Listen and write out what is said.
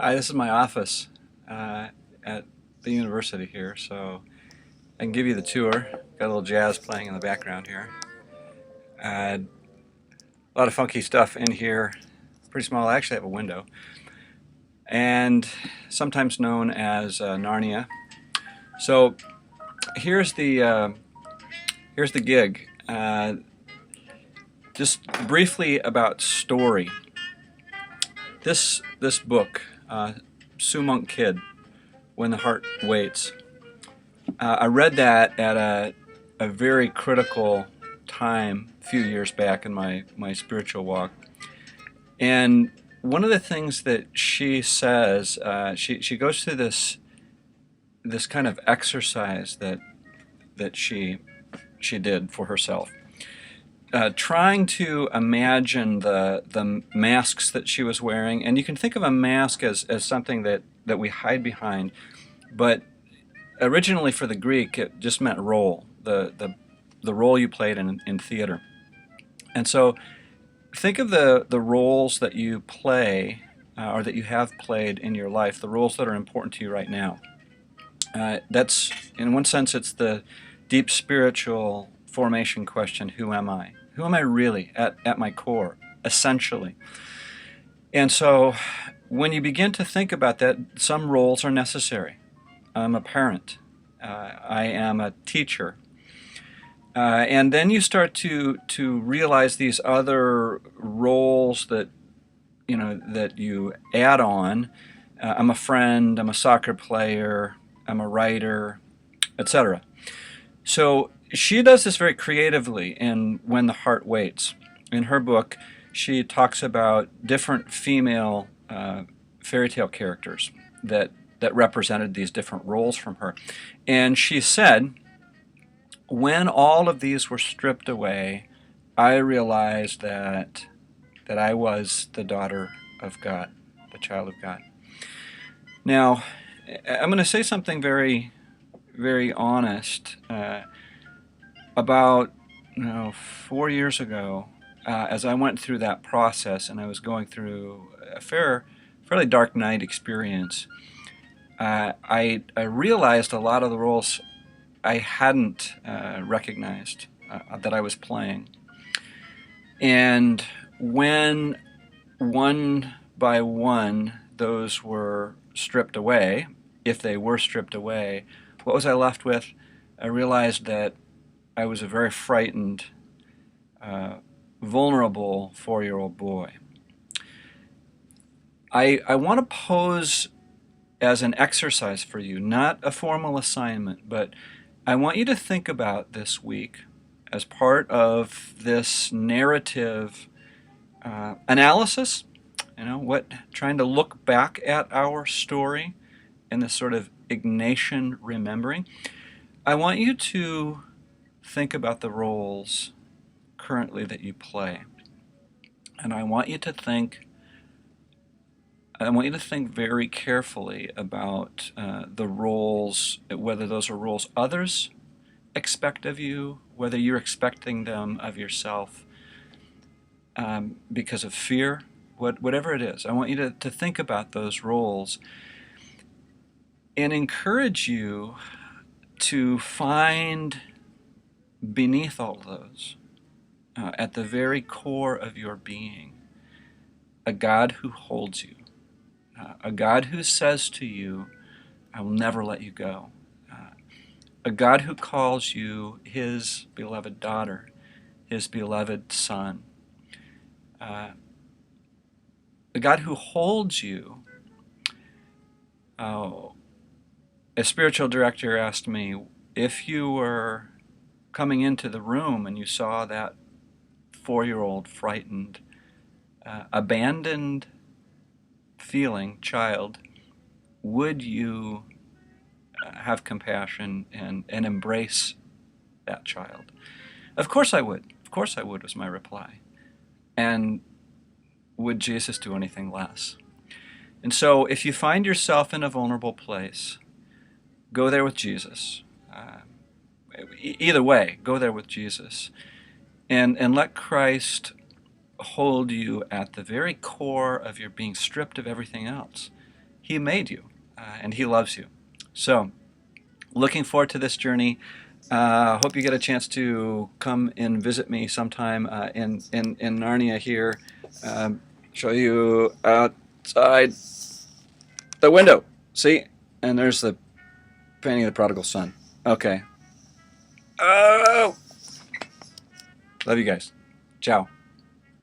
Hi, this is my office at the university here, so I can give you the tour. Got a little jazz playing in the background here. A lot of funky stuff in here. Pretty small. I actually have a window, and sometimes known as Narnia. So here's the gig. Just briefly about story. This book, Sue Monk Kid, When the Heart Waits. I read that at a very critical time a few years back in my spiritual walk. And one of the things that she says, she goes through this kind of exercise that she did for herself, trying to imagine the masks that she was wearing. And you can think of a mask as something that we hide behind, but originally for the Greek, it just meant role, the role you played in theater. And so think of the roles that you play or that you have played in your life, the roles that are important to you right now. That's, in one sense, it's the deep spiritual formation question, who am I? Who am I really at my core, essentially? And so when you begin to think about that, some roles are necessary. I'm a parent. I am a teacher. And then you start to realize these other roles that you add on. I'm a friend. I'm a soccer player. I'm a writer, etc. So she does this very creatively in When the Heart Waits. In her book, she talks about different female fairy tale characters that represented these different roles from her. And she said, when all of these were stripped away, I realized that I was the daughter of God, the child of God. Now, I'm going to say something very, very honest. About 4 years ago, as I went through that process and I was going through a fairly dark night experience, I realized a lot of the roles I hadn't recognized that I was playing. And when one by one those were stripped away, if they were stripped away, what was I left with? I realized that I was a very frightened, vulnerable 4-year-old boy. I want to pose as an exercise for you, not a formal assignment, but I want you to think about this week as part of this narrative analysis, trying to look back at our story in this sort of Ignatian remembering. I want you to think about the roles currently that you play. And I want you to think very carefully about the roles, whether those are roles others expect of you, whether you're expecting them of yourself because of fear, whatever it is. I want you to think about those roles and encourage you to find beneath all of those, at the very core of your being, a God who holds you, a God who says to you, I will never let you go, a God who calls you his beloved daughter, his beloved son, a God who holds you. A spiritual director asked me, if you were coming into the room and you saw that 4-year-old frightened, abandoned feeling child, would you have compassion and embrace that child? Of course I would. Of course I would, was my reply. And would Jesus do anything less? And so if you find yourself in a vulnerable place, go there with Jesus. Either way, go there with Jesus. And let Christ hold you at the very core of your being, stripped of everything else. He made you, and He loves you. So, looking forward to this journey. Hope you get a chance to come and visit me sometime in Narnia here. Show you outside the window. See? And there's the painting of the prodigal son. Okay. Oh! Love you guys. Ciao.